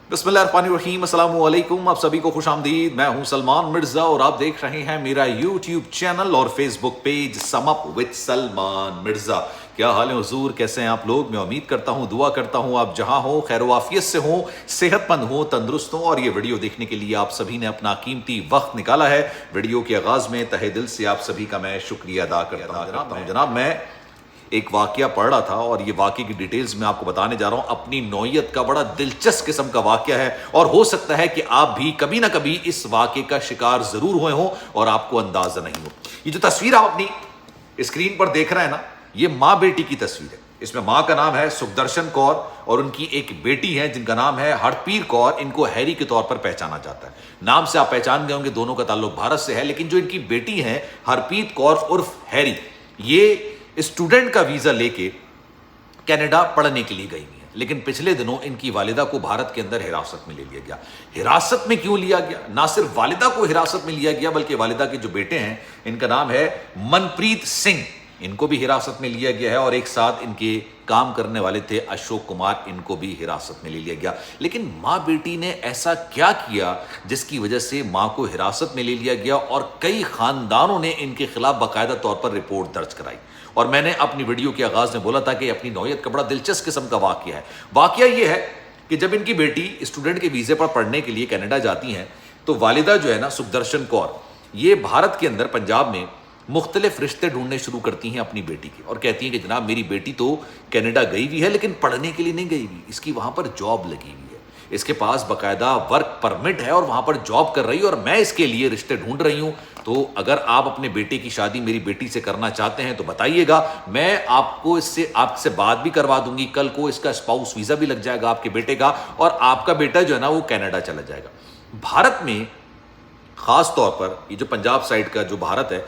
بسم اللہ الرحمن الرحیم، السلام علیکم، آپ سبھی کو خوش آمدید۔ میں ہوں سلمان مرزا اور آپ دیکھ رہے ہیں میرا یوٹیوب چینل اور Facebook page sum up with Salman Mirza. کیا حال ہے حضور، کیسے ہیں آپ لوگ؟ میں امید کرتا ہوں، دعا کرتا ہوں آپ جہاں ہوں خیر و عافیت سے ہوں، صحت مند ہوں، تندرست ہوں، اور یہ ویڈیو دیکھنے کے لیے آپ سبھی نے اپنا قیمتی وقت نکالا ہے۔ ویڈیو کے آغاز میں تہہ دل سے آپ سبھی کا میں شکریہ ادا کرتا ہوں۔ جناب میں ایک واقعہ پڑھ رہا تھا اور یہ واقعے کی ڈیٹیلز میں آپ کو بتانے جا رہا ہوں۔ اپنی نوعیت کا بڑا دلچسپ قسم کا واقعہ ہے اور ہو سکتا ہے کہ آپ بھی کبھی نہ کبھی اس واقعے کا شکار ضرور ہوئے ہوں اور آپ کو اندازہ نہیں ہو۔ یہ جو تصویر آپ اپنی اسکرین پر دیکھ رہے ہیں نا، یہ ماں بیٹی کی تصویر ہے۔ اس میں ماں کا نام ہے سکھدرشن کور اور ان کی ایک بیٹی ہے جن کا نام ہے ہرپیر کور۔ ان کو ہیری کے طور پر پہچانا جاتا ہے۔ نام سے آپ پہچان گئے ہوں گے، دونوں کا تعلق بھارت سے ہے، لیکن جو ان کی بیٹی ہے ہرپریت کور عرف ہیری، یہ اسٹوڈنٹ کا ویزا لے کے کینیڈا پڑھنے کے لیے گئی ہوئی ہیں، لیکن پچھلے دنوں ان کی والدہ کو بھارت کے اندر حراست میں لے لیا گیا۔ حراست میں کیوں لیا گیا؟ نہ صرف والدہ کو حراست میں لیا گیا بلکہ والدہ کے جو بیٹے ہیں، ان کا نام ہے منپریت سنگھ، ان کو بھی حراست میں لیا گیا ہے، اور ایک ساتھ ان کے کام کرنے والے تھے اشوک کمار، ان کو بھی حراست میں لے لیا گیا۔ لیکن ماں بیٹی نے ایسا کیا کیا جس کی وجہ سے ماں کو حراست میں لے لیا گیا اور کئی خاندانوں نے ان کے خلاف باقاعدہ طور پر رپورٹ درج کرائی؟ اور میں نے اپنی ویڈیو کے آغاز میں بولا تھا کہ اپنی نوعیت کا بڑا دلچسپ قسم کا واقعہ ہے۔ واقعہ یہ ہے کہ جب ان کی بیٹی اسٹوڈنٹ کے ویزے پر پڑھنے کے لیے کینیڈا جاتی ہیں تو والدہ جو ہے نا سکھدرشن کور، یہ بھارت کے اندر پنجاب میں مختلف رشتے ڈھونڈنے شروع کرتی ہیں اپنی بیٹی کے، اور کہتی ہیں کہ جناب میری بیٹی تو کینیڈا گئی ہوئی ہے لیکن پڑھنے کے لیے نہیں گئی ہوئی، اس کی وہاں پر جاب لگی ہوئی ہے، اس کے پاس باقاعدہ ورک پرمٹ ہے اور وہاں پر جاب کر رہی ہے، اور میں اس کے لیے رشتے ڈھونڈ رہی ہوں۔ تو اگر آپ اپنے بیٹے کی شادی میری بیٹی سے کرنا چاہتے ہیں تو بتائیے گا، میں آپ سے بات بھی کروا دوں گی، کل کو اس کا اسپاؤس ویزا بھی لگ جائے گا آپ کے بیٹے کا، اور آپ کا بیٹا جو ہے نا وہ کینیڈا چلا جائے گا۔ بھارت میں خاص طور پر یہ جو پنجاب سائڈ کا جو بھارت ہے،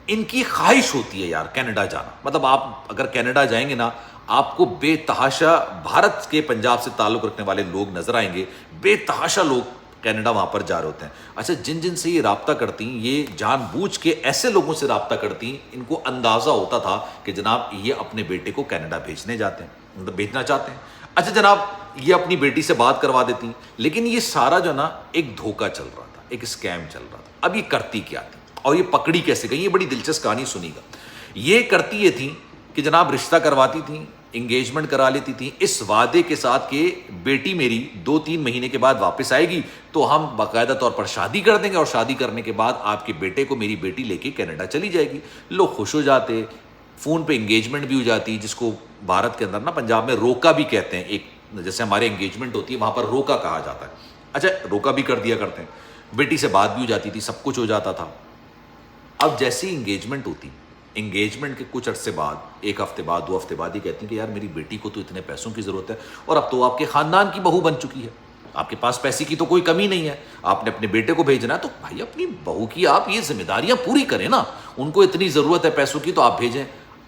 ان کی خواہش ہوتی ہے یار کینیڈا جانا۔ مطلب آپ اگر کینیڈا جائیں گے نا، آپ کو بے تحاشا بھارت کے پنجاب سے تعلق رکھنے والے لوگ نظر آئیں گے، بے تحاشا لوگ کینیڈا وہاں پر جا رہے ہوتے ہیں۔ اچھا، جن سے یہ رابطہ کرتی ہیں، یہ جان بوجھ کے ایسے لوگوں سے رابطہ کرتی ہیں، ان کو اندازہ ہوتا تھا کہ جناب یہ اپنے بیٹے کو کینیڈا بھیجنے جاتے ہیں، مطلب بھیجنا چاہتے ہیں۔ اچھا جناب، یہ اپنی بیٹی سے بات کروا دیتی ہیں، لیکن یہ سارا جو نا ایک دھوکہ چل رہا تھا، ایک اسکیم چل رہا تھا۔ اب یہ کرتی کیا تھی اور یہ پکڑی کیسے گئی؟ یہ بڑی دلچسپ کہانی سنی گا۔ یہ کرتی یہ تھی کہ جناب رشتہ کرواتی تھیں، انگیجمنٹ کرا لیتی تھیں، اس وعدے کے ساتھ کہ بیٹی میری 2-3 مہینے کے بعد واپس آئے گی تو ہم باقاعدہ طور پر شادی کر دیں گے، اور شادی کرنے کے بعد آپ کے بیٹے کو میری بیٹی لے کے کینیڈا چلی جائے گی۔ لوگ خوش ہو جاتے، فون پہ انگیجمنٹ بھی ہو جاتی، جس کو بھارت کے اندر نا پنجاب میں روکا بھی کہتے ہیں، ایک جیسے ہمارے انگیجمنٹ ہوتی ہے وہاں پر روکا کہا جاتا ہے۔ اچھا، روکا بھی کر دیا کرتے ہیں، بیٹی سے بات بھی ہو جاتی تھی، سب کچھ ہو جاتا تھا۔ اب جیسی انگیجمنٹ ہوتی، انگیجمنٹ کے کچھ عرصے بعد، 1 ہفتے بعد 2 ہفتے بعد، یہ کہتی ہیں کہ یار میری بیٹی کو تو اتنے پیسوں کی ضرورت ہے، اور اب تو آپ کے خاندان کی بہو بن چکی ہے، آپ کے پاس پیسے کی تو کوئی کمی نہیں ہے، آپ نے اپنے بیٹے کو بھیجنا ہے تو بھائی اپنی بہو کی آپ یہ ذمہ داریاں پوری کریں نا، ان کو اتنی ضرورت ہے پیسوں کی تو آپ بھیجیں۔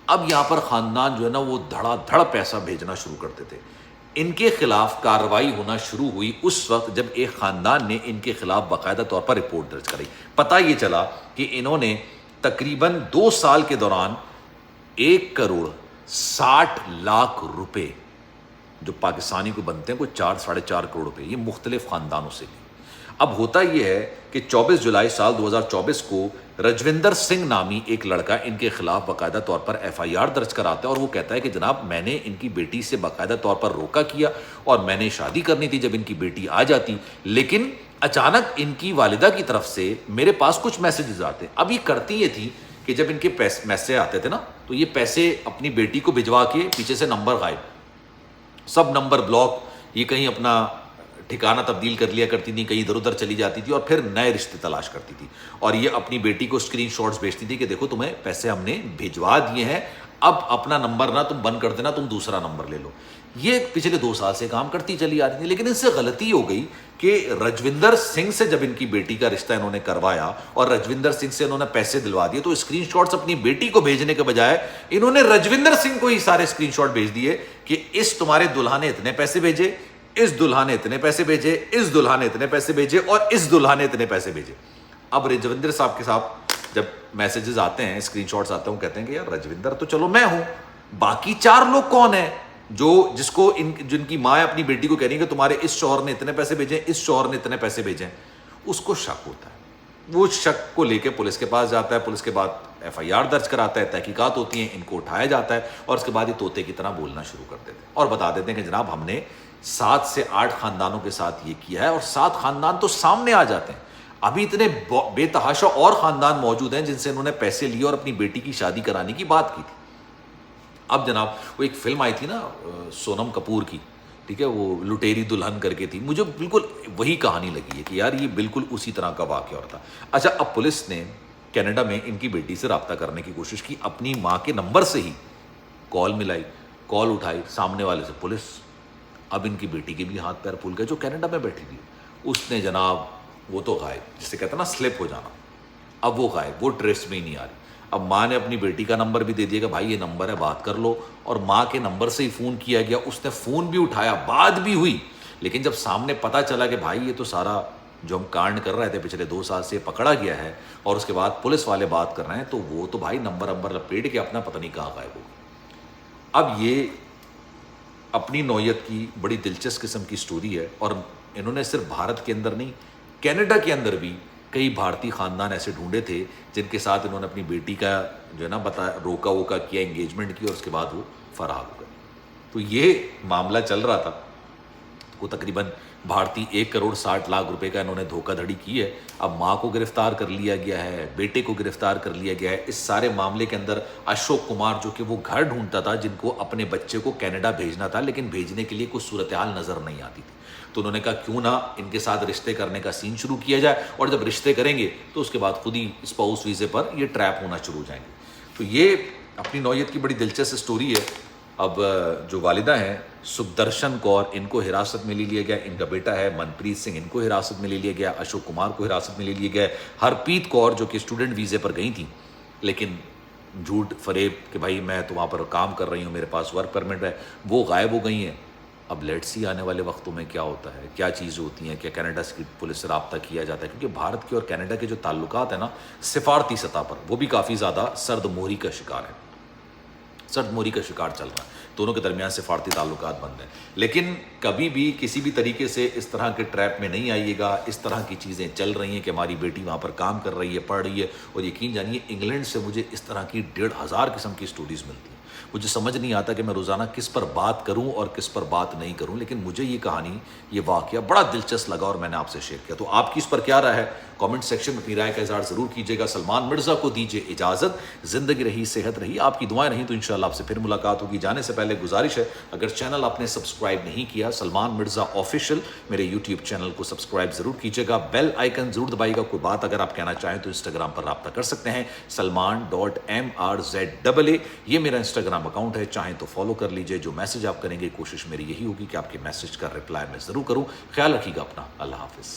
اب یہاں پر خاندان جو ہے نا وہ دھڑا دھڑ پیسہ بھیجنا شروع کرتے تھے۔ ان کے خلاف کارروائی ہونا شروع ہوئی اس وقت جب ایک خاندان نے ان کے خلاف باقاعدہ طور پر رپورٹ درج کرائی۔ پتہ یہ چلا کہ انہوں نے تقریباً 2 سال کے دوران 1,60,00,000 روپے جو پاکستانی کو بنتے ہیں کوئی 4-4.5 کروڑ روپے، یہ مختلف خاندانوں سے لی۔ اب ہوتا یہ ہے کہ 24 جولائی سال 2024 کو رجوندر سنگھ نامی ایک لڑکا ان کے خلاف باقاعدہ طور پر FIR درج کراتا ہے، اور وہ کہتا ہے کہ جناب میں نے ان کی بیٹی سے باقاعدہ طور پر روکا کیا اور میں نے شادی کرنی تھی جب ان کی بیٹی آ جاتی، لیکن اچانک ان کی والدہ کی طرف سے میرے پاس کچھ میسیجز آتے۔ اب یہ کرتی یہ تھی کہ جب ان کے میسج آتے تھے نا تو یہ پیسے اپنی بیٹی کو بھجوا کے پیچھے سے نمبر غائب، سب نمبر بلاک، یہ کہیں اپنا ٹھکانہ تبدیل کر لیا کرتی تھی، کہیں ادھر ادھر چلی جاتی تھی اور پھر نئے رشتے تلاش کرتی تھی، اور یہ اپنی بیٹی کو اسکرین شاٹس بھیجتی تھی کہ دیکھو تمہیں پیسے ہم نے بھجوا دیے ہیں، اب اپنا نمبر نہ تم بند کر دینا، تم دوسرا نمبر لے لو۔ یہ پچھلے 2 سال سے کام کرتی چلی آ رہی تھی، لیکن ان سے غلطی ہو گئی کہ رجوندر سنگھ سے جب ان کی بیٹی کا رشتہ انہوں نے کروایا اور رجوندر سنگھ سے انہوں نے پیسے دلوا دیے، تو اسکرین شاٹس اپنی بیٹی کو بھیجنے کے بجائے انہوں نے رجوندر سنگھ کو ہی سارے اسکرین شاٹ بھیج دیے کہ اس تمہارے دلہا نے اتنے پیسے بھیجے، اس دلہا نے اتنے پیسے بھیجے، اس دلہا نے اتنے پیسے بھیجے، اور اس دلہا نے اتنے پیسے بھیجے۔ اب رجوندر صاحب کے ساتھ جب میسیجز آتے ہیں، اسکرین شاٹس آتے ہیں، وہ کہتے ہیں کہ یار رجوندر تو چلو میں ہوں، باقی 4 لوگ کون ہیں؟ جس کو جن کی ماں اپنی بیٹی کو کہہ رہی ہے کہ تمہارے اس شوہر نے اتنے پیسے بھیجے، اس شوہر نے اتنے پیسے بھیجے، اس کو شک ہوتا ہے. وہ شک کو لے کے پولیس کے پاس جاتا ہے، پولیس کے بعد ایف آئی آر درج کراتا ہے، تحقیقات ہوتی ہیں، ان کو اٹھایا جاتا ہے اور اس کے بعد یہ طوطے کی طرح بولنا شروع کر دیتے ہیں اور بتا دیتے ہیں کہ جناب ہم نے 7 سے 8 خاندانوں کے ساتھ یہ کیا ہے، اور 7 خاندان تو سامنے آ جاتے ہیں. ابھی اتنے بے تحاشا اور خاندان موجود ہیں جن سے انہوں نے پیسے لیے اور اپنی بیٹی کی شادی کرانے کی بات کی تھی. اب جناب وہ ایک فلم آئی تھی نا سونم کپور کی، ٹھیک ہے، وہ لٹیری دلہن کر کے تھی، مجھے بالکل وہی کہانی لگی ہے کہ یار یہ بالکل اسی طرح کا واقعہ اور تھا. اچھا، اب پولیس نے کینیڈا میں ان کی بیٹی سے رابطہ کرنے کی کوشش کی، اپنی ماں کے نمبر سے ہی کال ملائی، کال اٹھائی سامنے والے سے پولیس. اب ان کی بیٹی کے بھی ہاتھ پیر پھول گئے جو کینیڈا میں بیٹھی تھی. اس نے جناب وہ تو غائب، جسے کہتے ہیں نا سلپ ہو جانا، اب وہ غائب، وہ ٹریس میں ہی نہیں آ رہی. اب ماں نے اپنی بیٹی کا نمبر بھی دے دیا کہ بھائی یہ نمبر ہے، بات کر لو، اور ماں کے نمبر سے ہی فون کیا گیا. اس نے فون بھی اٹھایا، بات بھی ہوئی، لیکن جب سامنے پتا چلا کہ بھائی یہ تو سارا جو ہم کانڈ کر رہے تھے پچھلے 2 سال سے پکڑا گیا ہے اور اس کے بعد پولیس والے بات کر رہے ہیں، تو وہ تو بھائی نمبر لپیٹ کے اپنا پتہ نہیں کہاں غائب ہو گیا. اب یہ اپنی نوعیت کی بڑی دلچسپ قسم کی سٹوری ہے، اور انہوں نے صرف بھارت کے اندر نہیں، کینیڈا کے اندر بھی کئی بھارتی خاندان ایسے ڈھونڈے تھے جن کے ساتھ انہوں نے اپنی بیٹی کا جو ہے نا روکا ووکا کیا، انگیجمنٹ کی، اور اس کے بعد وہ فرار ہو گئے. تو یہ معاملہ چل رہا تھا. وہ تقریباً بھارتی 1,60,00,000 روپے کا انہوں نے دھوکہ دھڑی کی ہے. اب ماں کو گرفتار کر لیا گیا ہے، بیٹے کو گرفتار کر لیا گیا ہے. اس سارے معاملے کے اندر اشوک کمار جو کہ وہ گھر ڈھونڈتا تھا جن کو اپنے بچے کو کینیڈا بھیجنا تھا، لیکن بھیجنے کے لیے کوئی صورتحال نظر نہیں آتی تھی، تو انہوں نے کہا کیوں نہ ان کے ساتھ رشتے کرنے کا سین شروع کیا جائے، اور جب رشتے کریں گے تو اس کے بعد خود ہی اسپاؤس ویزے پر یہ ٹریپ ہونا شروع ہو جائیں گے. تو یہ اپنی نوعیت کی بڑی دلچسپ سٹوری ہے. اب جو والدہ ہیں سکھدرشن کور، ان کو حراست میں لے لیا گیا. ان کا بیٹا ہے منپریت سنگھ، ان کو حراست میں لے لیا گیا. اشوک کمار کو حراست میں لے لیا گیا. ہرپریت کور جو کہ اسٹوڈنٹ ویزے پر گئی تھیں، لیکن جھوٹ فریب کہ بھائی میں تو وہاں پر کام کر رہی ہوں، میرے پاس ورک پرمٹ ہے، وہ غائب ہو گئی ہیں. اب لیٹس سی آنے والے وقتوں میں کیا ہوتا ہے، کیا چیزیں ہوتی ہیں، کیا کینیڈا کی پولیس سے رابطہ کیا جاتا ہے، کیونکہ بھارت کے اور کینیڈا کے جو تعلقات ہیں نا سفارتی سطح پر، وہ بھی کافی زیادہ سرد موہری کا شکار ہیں، سرد موہری کا شکار چل رہا ہے. دونوں کے درمیان سفارتی تعلقات بند ہیں. لیکن کبھی بھی کسی بھی طریقے سے اس طرح کے ٹریپ میں نہیں آئیے گا. اس طرح کی چیزیں چل رہی ہیں کہ ہماری بیٹی وہاں پر کام کر رہی ہے، پڑھ رہی ہے، اور یقین جانیے انگلینڈ سے مجھے اس طرح کی 1,500 قسم کی سٹوریز ملتی ہیں. مجھے سمجھ نہیں آتا کہ میں روزانہ کس پر بات کروں اور کس پر بات نہیں کروں، لیکن مجھے یہ کہانی، یہ واقعہ بڑا دلچسپ لگا اور میں نے آپ سے شیئر کیا. تو آپ کی اس پر کیا رائے ہے؟ کامنٹ سیکشن میں اپنی رائے کا اظہار ضرور کیجیے گا. سلمان مرزا کو دیجیے اجازت. زندگی رہی، صحت رہی، آپ کی دعائیں رہیں تو انشاءاللہ آپ سے پھر ملاقات ہوگی. جانے سے پہلے گزارش ہے، اگر چینل آپ نے سبسکرائب نہیں کیا سلمان مرزا آفیشیل، میرے یوٹیوب چینل کو سبسکرائب ضرور کیجیے گا. بیل آئیکن ضرور دبائیے گا. کوئی بات اگر آپ کہنا چاہیں تو انسٹاگرام پر رابطہ کر سکتے ہیں، salman.mrza. یہ میرا انسٹاگرام اکاؤنٹ ہے، چاہیں تو فالو کر لیجئے. جو میسج آپ کریں گے، کوشش میری یہی ہوگی کہ آپ کے میسج کا رپلائی میں ضرور کروں. خیال رکھیے گا اپنا. اللہ حافظ.